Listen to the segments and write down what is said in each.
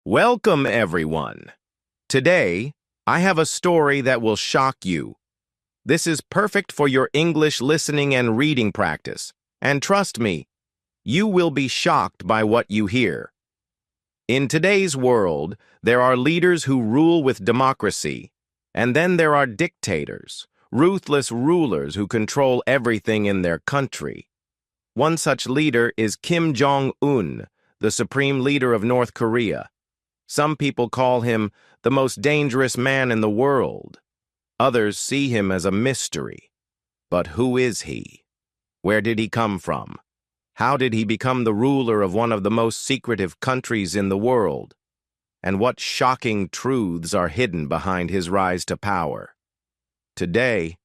Welcome, everyone. Today, I have a story that will shock you. This is perfect for your English listening and reading practice. And trust me, you will be shocked by what you hear. In today's world, there are leaders who rule with democracy, and then there are dictators, ruthless rulers who control everything in their country. One such leader is Kim Jong-un, the supreme leader of North Korea. Some people call him the most dangerous man in the world. Others see him as a mystery. But who is he? Where did he come from? How did he become the ruler of one of the most secretive countries in the world? And what shocking truths are hidden behind his rise to power? Today,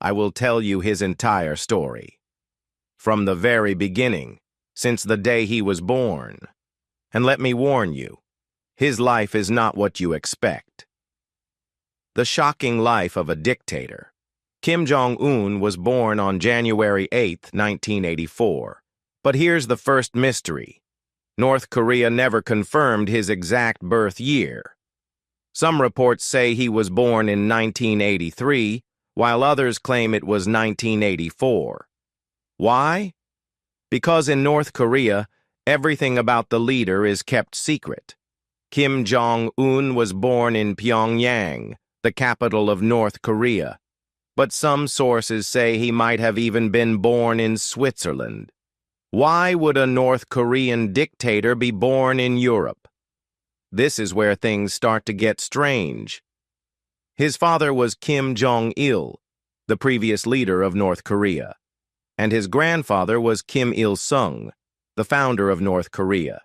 I will tell you his entire story. From the very beginning, since the day he was born. And let me warn you, his life is not what you expect. The shocking life of a dictator. Kim Jong-un was born on January 8, 1984. But here's the first mystery. North Korea never confirmed his exact birth year. Some reports say he was born in 1983, while others claim it was 1984. Why? Because in North Korea, everything about the leader is kept secret. Kim Jong-un was born in Pyongyang, the capital of North Korea. But some sources say he might have even been born in Switzerland. Why would a North Korean dictator be born in Europe? This is where things start to get strange. His father was Kim Jong-il, the previous leader of North Korea, and his grandfather was Kim Il-sung, the founder of North Korea.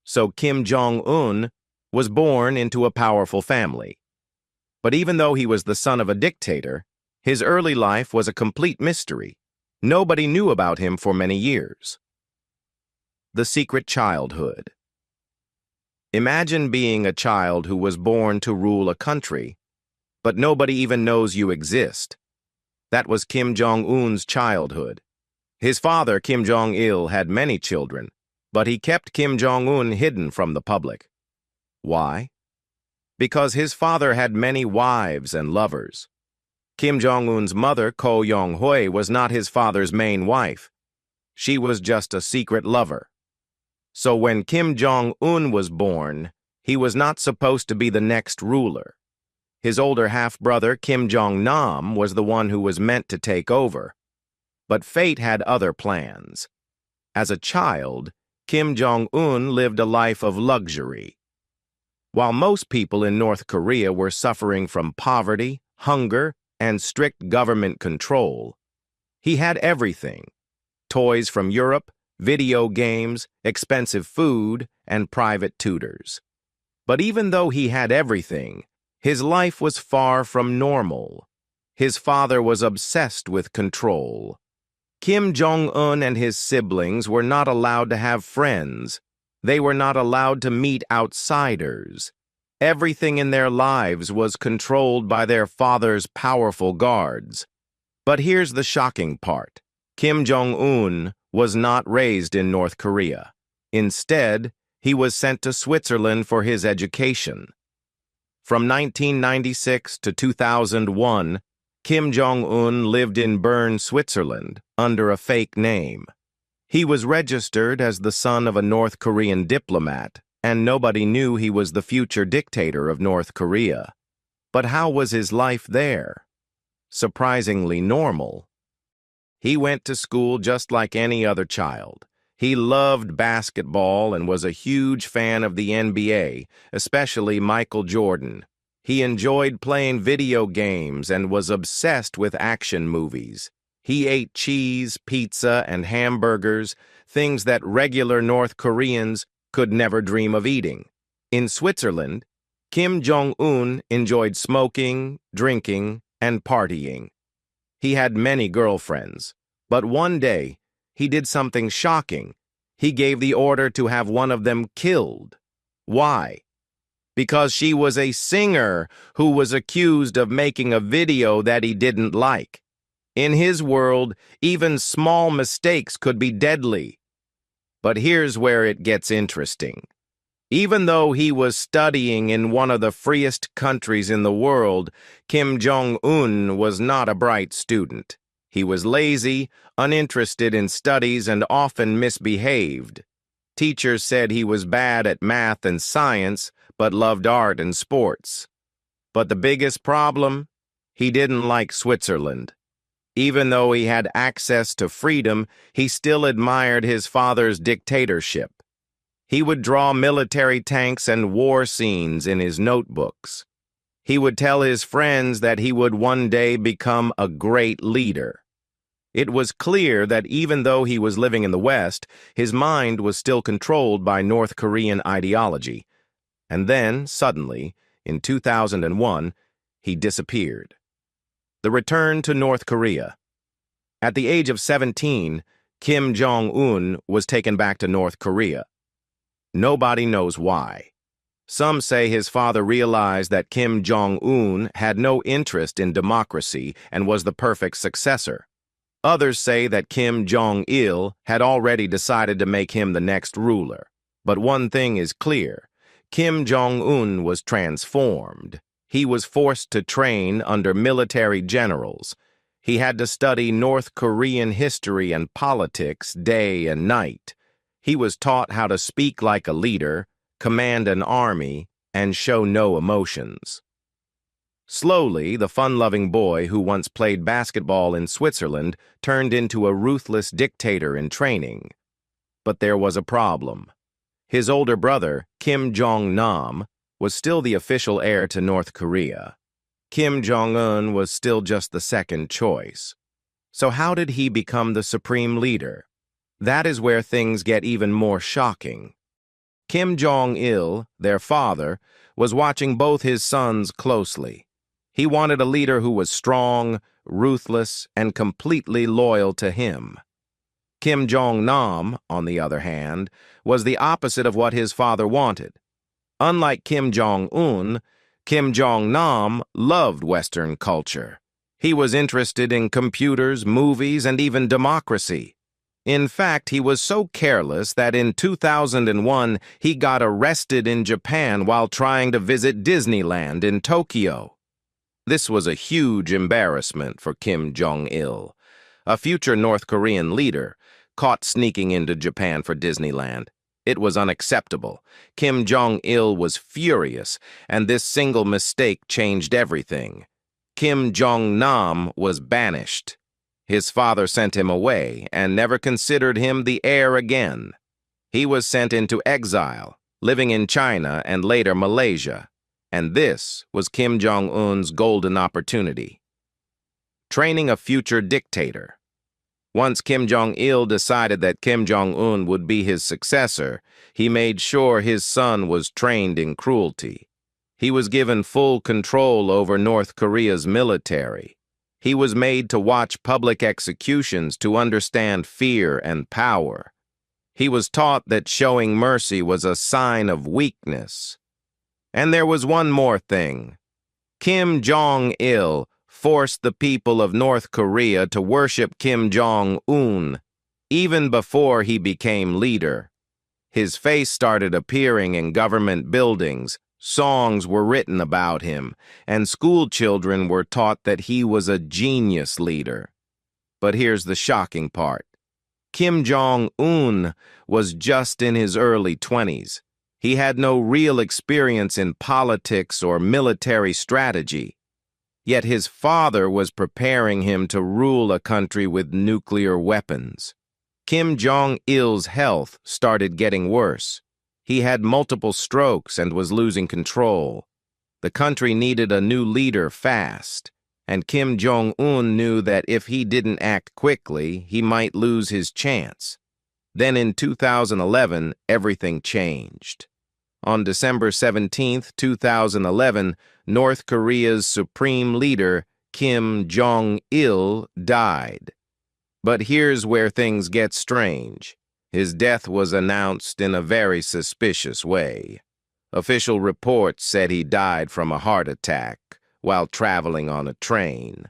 So Kim Jong-un was born into a powerful family. But even though he was the son of a dictator, his early life was a complete mystery. Nobody knew about him for many years. The secret childhood. Imagine being a child who was born to rule a country, but nobody even knows you exist. That was Kim Jong-un's childhood. His father, Kim Jong-il, had many children, but he kept Kim Jong-un hidden from the public. Why? Because his father had many wives and lovers. Kim Jong-un's mother, Ko Yong-hoi, was not his father's main wife. She was just a secret lover. So when Kim Jong-un was born, he was not supposed to be the next ruler. His older half-brother, Kim Jong-nam, was the one who was meant to take over. But fate had other plans. As a child, Kim Jong-un lived a life of luxury. While most people in North Korea were suffering from poverty, hunger, and strict government control, he had everything: toys from Europe, video games, expensive food, and private tutors. But even though he had everything, his life was far from normal. His father was obsessed with control. Kim Jong-un and his siblings were not allowed to have friends. They were not allowed to meet outsiders. Everything in their lives was controlled by their father's powerful guards. But here's the shocking part. Kim Jong-un was not raised in North Korea. Instead, he was sent to Switzerland for his education. From 1996 to 2001, Kim Jong-un lived in Bern, Switzerland, under a fake name. He was registered as the son of a North Korean diplomat, and nobody knew he was the future dictator of North Korea. But how was his life there? Surprisingly normal. He went to school just like any other child. He loved basketball and was a huge fan of the NBA, especially Michael Jordan. He enjoyed playing video games and was obsessed with action movies. He ate cheese, pizza, and hamburgers, things that regular North Koreans could never dream of eating. In Switzerland, Kim Jong-un enjoyed smoking, drinking, and partying. He had many girlfriends, but one day, he did something shocking. He gave the order to have one of them killed. Why? Because she was a singer who was accused of making a video that he didn't like. In his world, even small mistakes could be deadly. But here's where it gets interesting. Even though he was studying in one of the freest countries in the world, Kim Jong-un was not a bright student. He was lazy, uninterested in studies, and often misbehaved. Teachers said he was bad at math and science, but loved art and sports. But the biggest problem? He didn't like Switzerland. Even though he had access to freedom, he still admired his father's dictatorship. He would draw military tanks and war scenes in his notebooks. He would tell his friends that he would one day become a great leader. It was clear that even though he was living in the West, his mind was still controlled by North Korean ideology. And then, suddenly, in 2001, he disappeared. The return to North Korea. At the age of 17, Kim Jong-un was taken back to North Korea. Nobody knows why. Some say his father realized that Kim Jong-un had no interest in democracy and was the perfect successor. Others say that Kim Jong-il had already decided to make him the next ruler. But one thing is clear. Kim Jong-un was transformed. He was forced to train under military generals. He had to study North Korean history and politics day and night. He was taught how to speak like a leader, command an army, and show no emotions. Slowly, the fun-loving boy who once played basketball in Switzerland turned into a ruthless dictator in training. But there was a problem. His older brother, Kim Jong-nam, was still the official heir to North Korea. Kim Jong-un was still just the second choice. So how did he become the supreme leader? That is where things get even more shocking. Kim Jong-il, their father, was watching both his sons closely. He wanted a leader who was strong, ruthless, and completely loyal to him. Kim Jong-nam, on the other hand, was the opposite of what his father wanted. Unlike Kim Jong-un, Kim Jong-nam loved Western culture. He was interested in computers, movies, and even democracy. In fact, he was so careless that in 2001 he got arrested in Japan while trying to visit Disneyland in Tokyo. This was a huge embarrassment for Kim Jong-il, a future North Korean leader, caught sneaking into Japan for Disneyland. It was unacceptable. Kim Jong-il was furious, and this single mistake changed everything. Kim Jong-nam was banished. His father sent him away and never considered him the heir again. He was sent into exile, living in China and later Malaysia. And this was Kim Jong-un's golden opportunity. Training a future dictator. Once Kim Jong-il decided that Kim Jong-un would be his successor, he made sure his son was trained in cruelty. He was given full control over North Korea's military. He was made to watch public executions to understand fear and power. He was taught that showing mercy was a sign of weakness. And there was one more thing. Kim Jong-il forced the people of North Korea to worship Kim Jong-un, even before he became leader. His face started appearing in government buildings, songs were written about him, and school children were taught that he was a genius leader. But here's the shocking part. Kim Jong-un was just in his early 20s. He had no real experience in politics or military strategy. Yet his father was preparing him to rule a country with nuclear weapons. Kim Jong-il's health started getting worse. He had multiple strokes and was losing control. The country needed a new leader fast, and Kim Jong-un knew that if he didn't act quickly, he might lose his chance. Then in 2011, everything changed. On December 17, 2011, North Korea's supreme leader, Kim Jong-il, died. But here's where things get strange. His death was announced in a very suspicious way. Official reports said he died from a heart attack while traveling on a train.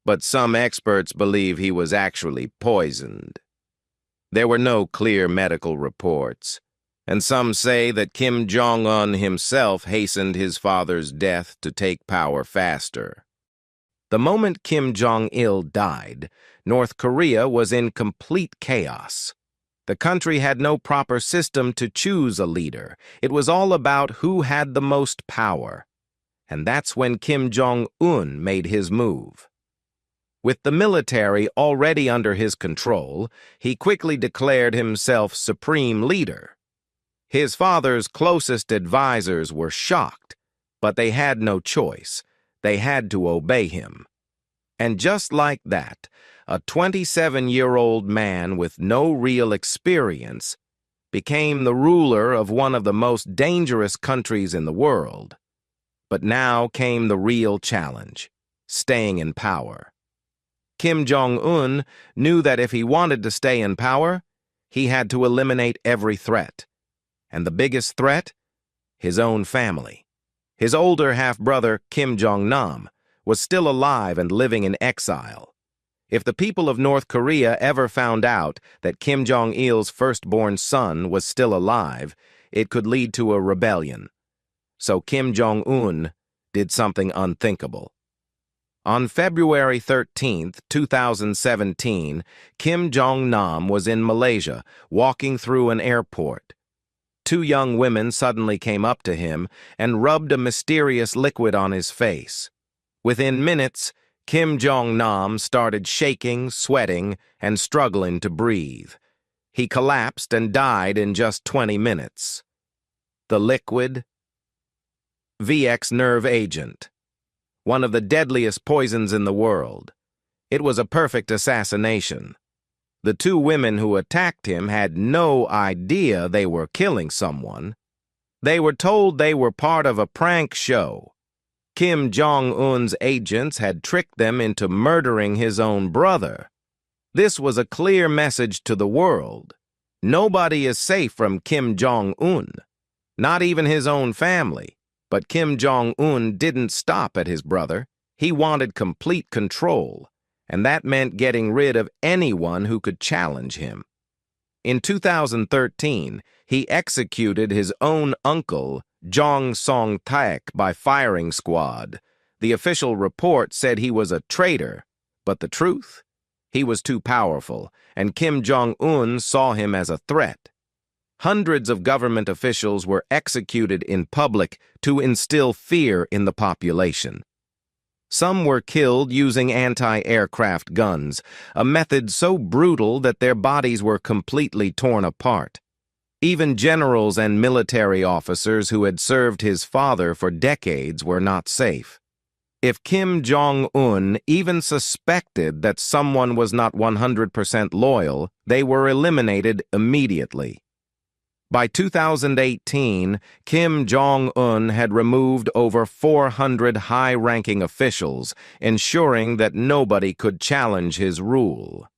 But some experts believe he was actually poisoned. There were no clear medical reports, And some say that Kim Jong-un himself hastened his father's death to take power faster. The moment Kim Jong-il died, North Korea was in complete chaos. The country had no proper system to choose a leader. It was all about who had the most power. And that's when Kim Jong-un made his move. With the military already under his control, he quickly declared himself supreme leader. His father's closest advisors were shocked, but they had no choice. They had to obey him. And just like that, a 27-year-old man with no real experience became the ruler of one of the most dangerous countries in the world. But now came the real challenge, staying in power. Kim Jong-un knew that if he wanted to stay in power, he had to eliminate every threat. And the biggest threat? His own family. His older half-brother, Kim Jong-nam, was still alive and living in exile. If the people of North Korea ever found out that Kim Jong-il's firstborn son was still alive, it could lead to a rebellion. So Kim Jong-un did something unthinkable. On February 13, 2017, Kim Jong-nam was in Malaysia, walking through an airport. Two young women suddenly came up to him and rubbed a mysterious liquid on his face. Within minutes, Kim Jong-nam started shaking, sweating, and struggling to breathe. He collapsed and died in just 20 minutes. The liquid? VX nerve agent. One of the deadliest poisons in the world. It was a perfect assassination. The two women who attacked him had no idea they were killing someone. They were told they were part of a prank show. Kim Jong-un's agents had tricked them into murdering his own brother. This was a clear message to the world. Nobody is safe from Kim Jong-un, not even his own family. But Kim Jong-un didn't stop at his brother. He wanted complete control, and that meant getting rid of anyone who could challenge him. In 2013, he executed his own uncle, Jong Song-taek, by firing squad. The official report said he was a traitor, but the truth? He was too powerful, and Kim Jong-un saw him as a threat. Hundreds of government officials were executed in public to instill fear in the population. Some were killed using anti-aircraft guns, a method so brutal that their bodies were completely torn apart. Even generals and military officers who had served his father for decades were not safe. If Kim Jong-un even suspected that someone was not 100% loyal, they were eliminated immediately. By 2018, Kim Jong-un had removed over 400 high-ranking officials, ensuring that nobody could challenge his rule.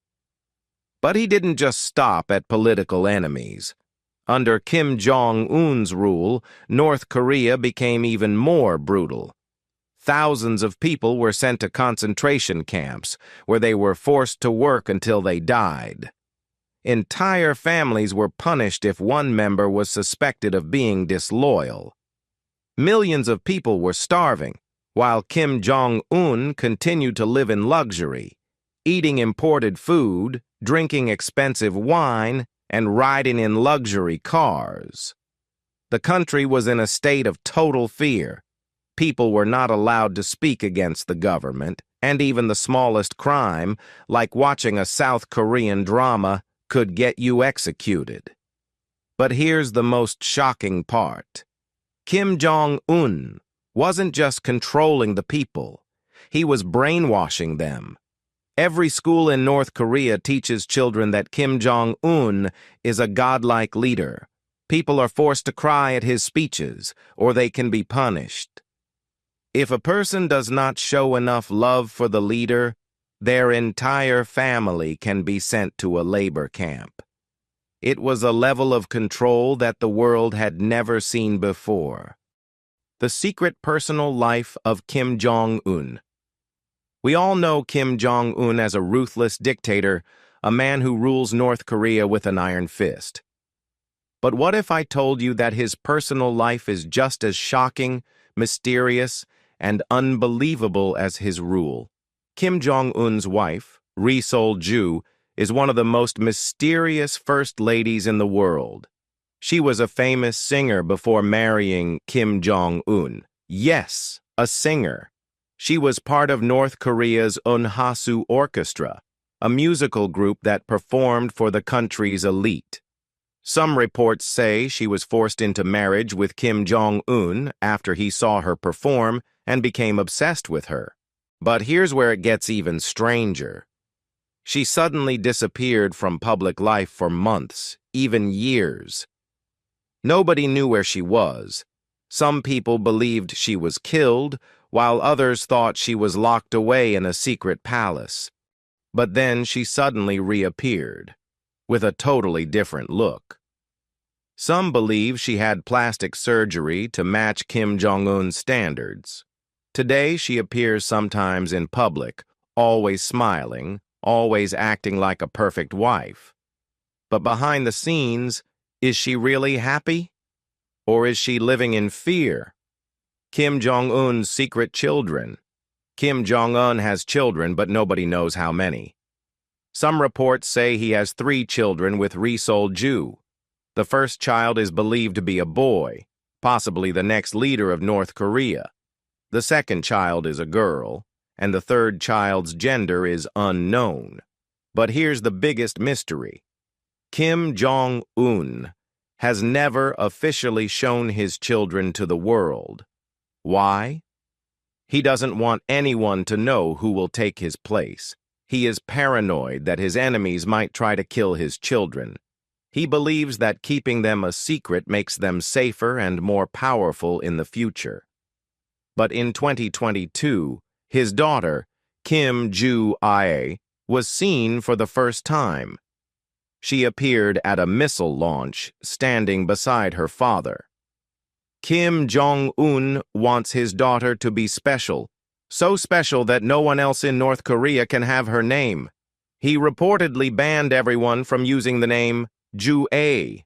But he didn't just stop at political enemies. Under Kim Jong-un's rule, North Korea became even more brutal. Thousands of people were sent to concentration camps, where they were forced to work until they died. Entire families were punished if one member was suspected of being disloyal. Millions of people were starving, while Kim Jong-un continued to live in luxury, eating imported food, drinking expensive wine, and riding in luxury cars. The country was in a state of total fear. People were not allowed to speak against the government, and even the smallest crime, like watching a South Korean drama, could get you executed. But here's the most shocking part. Kim Jong-un wasn't just controlling the people. He was brainwashing them. Every school in North Korea teaches children that Kim Jong-un is a godlike leader. People are forced to cry at his speeches, or they can be punished. If a person does not show enough love for the leader, their entire family can be sent to a labor camp. It was a level of control that the world had never seen before. The secret personal life of Kim Jong-un. We all know Kim Jong-un as a ruthless dictator, a man who rules North Korea with an iron fist. But what if I told you that his personal life is just as shocking, mysterious, and unbelievable as his rule? Kim Jong-un's wife, Ri Sol-ju, is one of the most mysterious first ladies in the world. She was a famous singer before marrying Kim Jong-un. Yes, a singer. She was part of North Korea's Unhasu Orchestra, a musical group that performed for the country's elite. Some reports say she was forced into marriage with Kim Jong-un after he saw her perform and became obsessed with her. But here's where it gets even stranger. She suddenly disappeared from public life for months, even years. Nobody knew where she was. Some people believed she was killed, while others thought she was locked away in a secret palace. But then she suddenly reappeared, with a totally different look. Some believe she had plastic surgery to match Kim Jong-un's standards. Today she appears sometimes in public, always smiling, always acting like a perfect wife. But behind the scenes, is she really happy? Or is she living in fear? Kim Jong-un's secret children. Kim Jong-un has children, but nobody knows how many. Some reports say he has 3 children with Ri Sol-ju. The first child is believed to be a boy, possibly the next leader of North Korea. The second child is a girl, and the third child's gender is unknown. But here's the biggest mystery. Kim Jong-un has never officially shown his children to the world. Why? He doesn't want anyone to know who will take his place. He is paranoid that his enemies might try to kill his children. He believes that keeping them a secret makes them safer and more powerful in the future. But in 2022, his daughter, Kim Joo-ae, was seen for the first time. She appeared at a missile launch, standing beside her father. Kim Jong-un wants his daughter to be special, so special that no one else in North Korea can have her name. He reportedly banned everyone from using the name Joo-ae.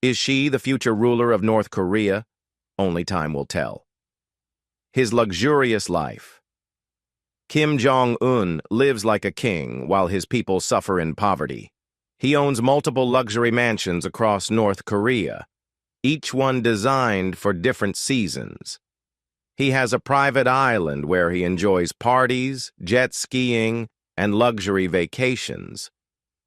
Is she the future ruler of North Korea? Only time will tell. His luxurious life. Kim Jong-un lives like a king while his people suffer in poverty. He owns multiple luxury mansions across North Korea, each one designed for different seasons. He has a private island where he enjoys parties, jet skiing, and luxury vacations.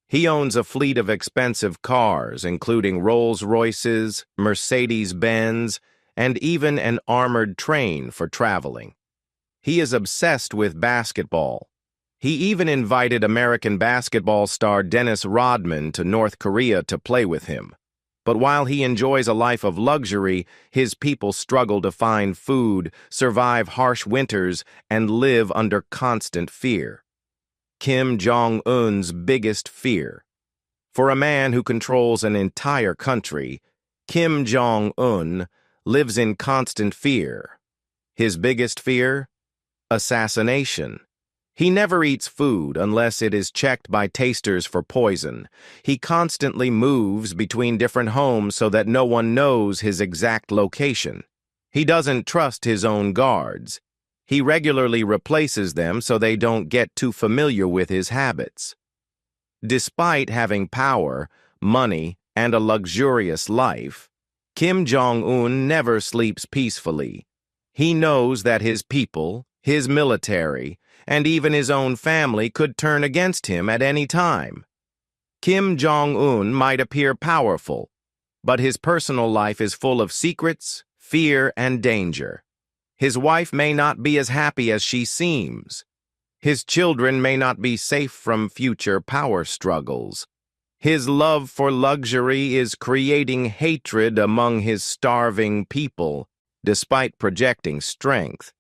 He owns a fleet of expensive cars, including Rolls-Royces, Mercedes-Benz, and even an armored train for traveling. He is obsessed with basketball. He even invited American basketball star Dennis Rodman to North Korea to play with him. But while he enjoys a life of luxury, his people struggle to find food, survive harsh winters, and live under constant fear. Kim Jong-un's biggest fear. For a man who controls an entire country, Kim Jong-un lives in constant fear. His biggest fear? Assassination. He never eats food unless it is checked by tasters for poison. He constantly moves between different homes so that no one knows his exact location. He doesn't trust his own guards. He regularly replaces them so they don't get too familiar with his habits. Despite having power, money, and a luxurious life, Kim Jong-un never sleeps peacefully. He knows that his people, his military, and even his own family could turn against him at any time. Kim Jong-un might appear powerful, but his personal life is full of secrets, fear, and danger. His wife may not be as happy as she seems. His children may not be safe from future power struggles. His love for luxury is creating hatred among his starving people, despite projecting strength.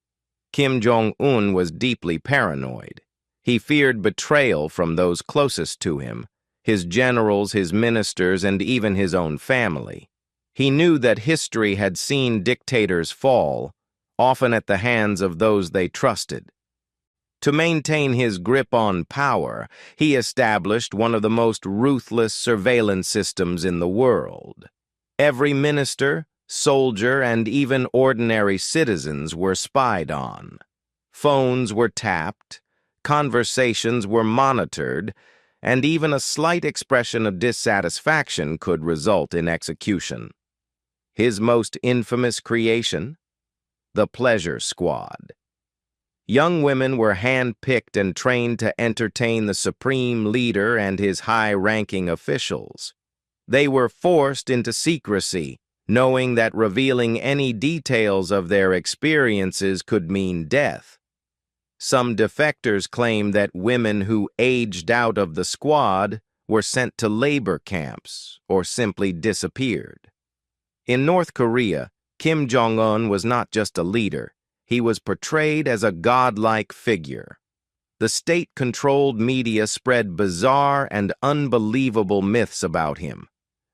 Kim Jong-un was deeply paranoid. He feared betrayal from those closest to him, his generals, his ministers, and even his own family. He knew that history had seen dictators fall, often at the hands of those they trusted. To maintain his grip on power, he established one of the most ruthless surveillance systems in the world. Every minister, soldier, and even ordinary citizens were spied on. Phones were tapped, conversations were monitored, and even a slight expression of dissatisfaction could result in execution. His most infamous creation? The Pleasure Squad. Young women were hand-picked and trained to entertain the supreme leader and his high-ranking officials. They were forced into secrecy, knowing that revealing any details of their experiences could mean death. Some defectors claimed that women who aged out of the squad were sent to labor camps or simply disappeared. In North Korea, Kim Jong-un was not just a leader, he was portrayed as a godlike figure. The state-controlled media spread bizarre and unbelievable myths about him,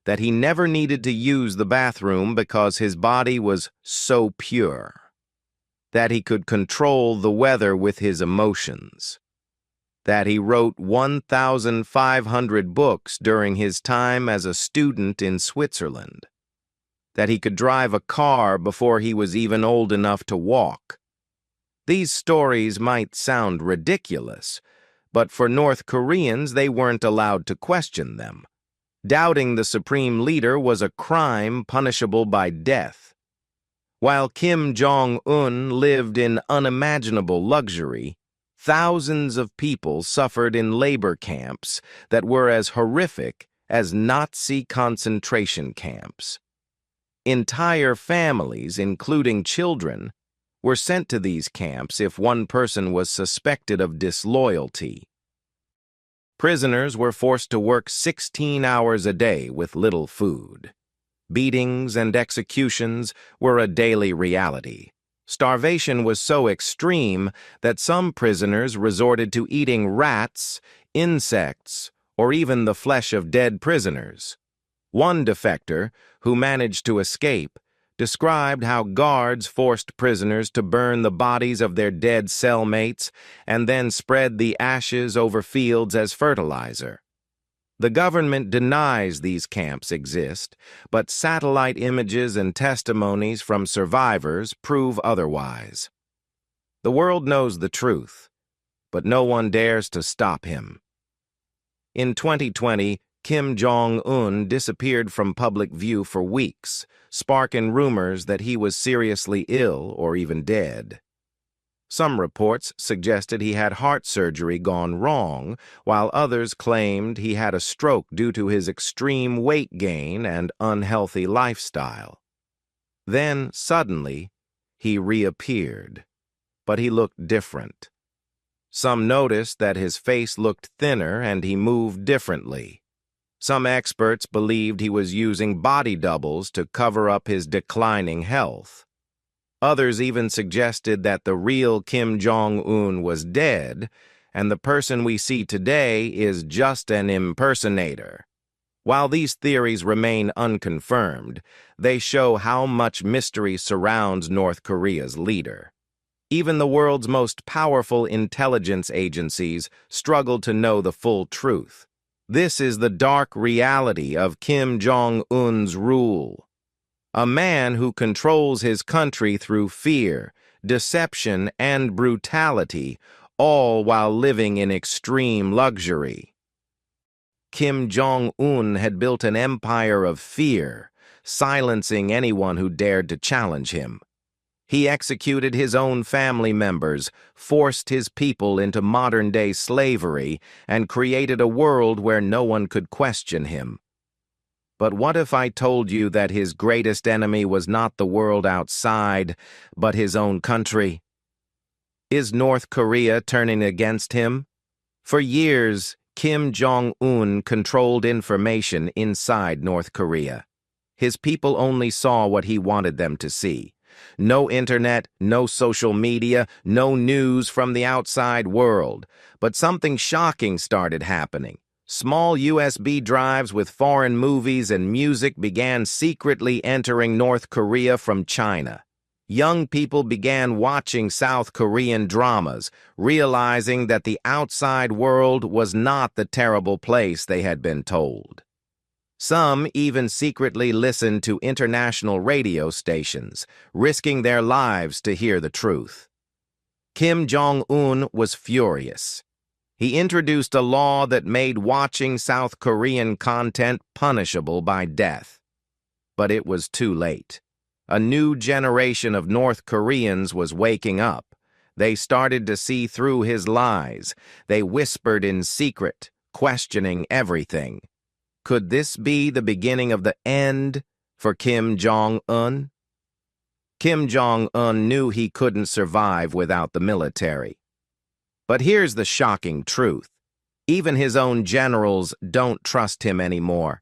that he never needed to use the bathroom because his body was so pure, that he could control the weather with his emotions, that he wrote 1,500 books during his time as a student in Switzerland, that he could drive a car before he was even old enough to walk. These stories might sound ridiculous, but for North Koreans they weren't allowed to question them. Doubting the supreme leader was a crime punishable by death. While Kim Jong-un lived in unimaginable luxury, thousands of people suffered in labor camps that were as horrific as Nazi concentration camps. Entire families, including children, were sent to these camps if one person was suspected of disloyalty. Prisoners were forced to work 16 hours a day with little food. Beatings and executions were a daily reality. Starvation was so extreme that some prisoners resorted to eating rats, insects, or even the flesh of dead prisoners. One defector, who managed to escape, described how guards forced prisoners to burn the bodies of their dead cellmates and then spread the ashes over fields as fertilizer. The government denies these camps exist, but satellite images and testimonies from survivors prove otherwise. The world knows the truth, but no one dares to stop him. In 2020, Kim Jong-un disappeared from public view for weeks, sparking rumors that he was seriously ill or even dead. Some reports suggested he had heart surgery gone wrong, while others claimed he had a stroke due to his extreme weight gain and unhealthy lifestyle. Then, suddenly, he reappeared, but he looked different. Some noticed that his face looked thinner and he moved differently. Some experts believed he was using body doubles to cover up his declining health. Others even suggested that the real Kim Jong-un was dead, and the person we see today is just an impersonator. While these theories remain unconfirmed, they show how much mystery surrounds North Korea's leader. Even the world's most powerful intelligence agencies struggle to know the full truth. This is the dark reality of Kim Jong-un's rule. A man who controls his country through fear, deception, and brutality, all while living in extreme luxury. Kim Jong-un had built an empire of fear, silencing anyone who dared to challenge him. He executed his own family members, forced his people into modern-day slavery, and created a world where no one could question him. But what if I told you that his greatest enemy was not the world outside, but his own country? Is North Korea turning against him? For years, Kim Jong-un controlled information inside North Korea. His people only saw what he wanted them to see. No internet, no social media, no news from the outside world. But something shocking started happening. Small USB drives with foreign movies and music began secretly entering North Korea from China. young people began watching South Korean dramas, realizing that the outside world was not the terrible place they had been told. Some even secretly listened to international radio stations, risking their lives to hear the truth. Kim Jong-un was furious. He introduced a law that made watching South Korean content punishable by death. But it was too late. A new generation of North Koreans was waking up. They started to see through his lies. They whispered in secret, questioning everything. Could this be the beginning of the end for Kim Jong-un? Kim Jong-un knew he couldn't survive without the military. But here's the shocking truth. Even his own generals don't trust him anymore.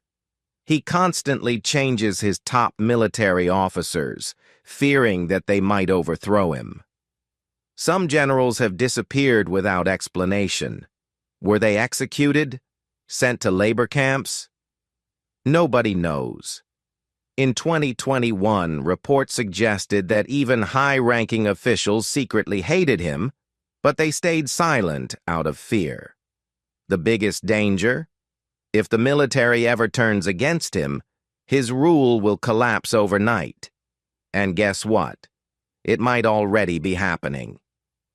He constantly changes his top military officers, fearing that they might overthrow him. Some generals have disappeared without explanation. Were they executed? Sent to labor camps? Nobody knows. In 2021, reports suggested that even high-ranking officials secretly hated him, but they stayed silent out of fear. The biggest danger? If the military ever turns against him, his rule will collapse overnight. And guess what? It might already be happening.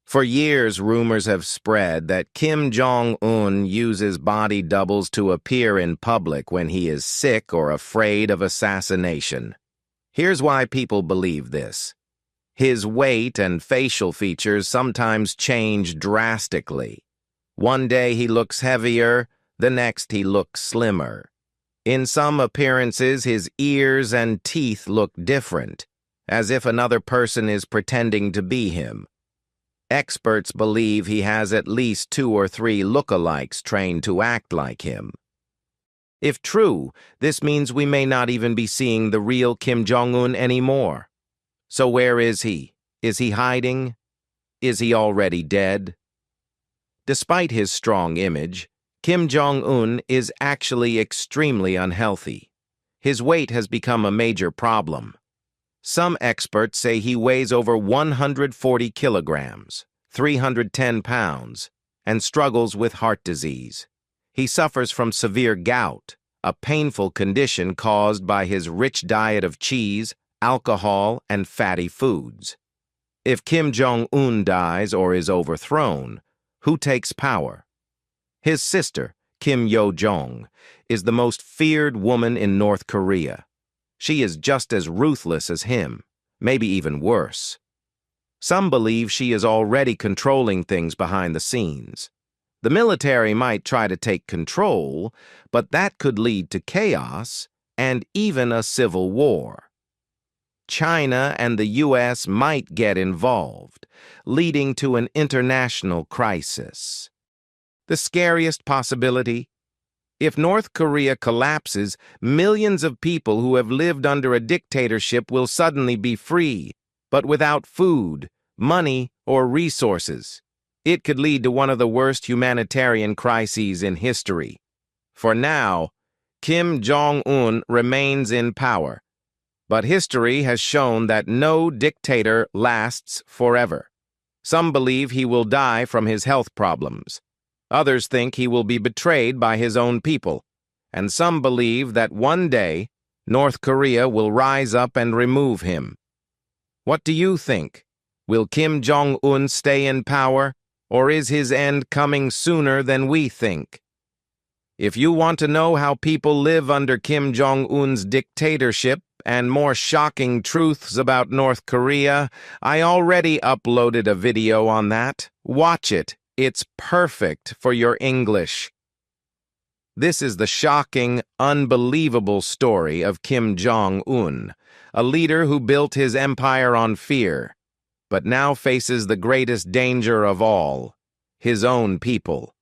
For years, rumors have spread that Kim Jong-un uses body doubles to appear in public when he is sick or afraid of assassination. Here's why people believe this. His weight and facial features sometimes change drastically. One day he looks heavier, the next he looks slimmer. In some appearances, his ears and teeth look different, as if another person is pretending to be him. Experts believe he has at least 2 or 3 lookalikes trained to act like him. If true, this means we may not even be seeing the real Kim Jong-un anymore. So where is he? Is he hiding? Is he already dead? Despite his strong image, Kim Jong-un is actually extremely unhealthy. His weight has become a major problem. Some experts say he weighs over 140 kilograms, 310 pounds, and struggles with heart disease. He suffers from severe gout, a painful condition caused by his rich diet of cheese, alcohol, and fatty foods. If Kim Jong-un dies or is overthrown, who takes power? His sister, Kim Yo-jong, is the most feared woman in North Korea. She is just as ruthless as him, maybe even worse. Some believe she is already controlling things behind the scenes. The military might try to take control, but that could lead to chaos and even a civil war. China and the U.S. might get involved, leading to an international crisis. The scariest possibility? If North Korea collapses, millions of people who have lived under a dictatorship will suddenly be free, but without food, money, or resources. It could lead to one of the worst humanitarian crises in history. For now, Kim Jong-un remains in power, but history has shown that no dictator lasts forever. Some believe he will die from his health problems. Others think he will be betrayed by his own people, and some believe that one day North Korea will rise up and remove him. What do you think? Will Kim Jong-un stay in power, or is his end coming sooner than we think? If you want to know how people live under Kim Jong-un's dictatorship and more shocking truths about North Korea, I already uploaded a video on that. Watch it. It's perfect for your English. This is the shocking, unbelievable story of Kim Jong-un, a leader who built his empire on fear, but now faces the greatest danger of all, his own people.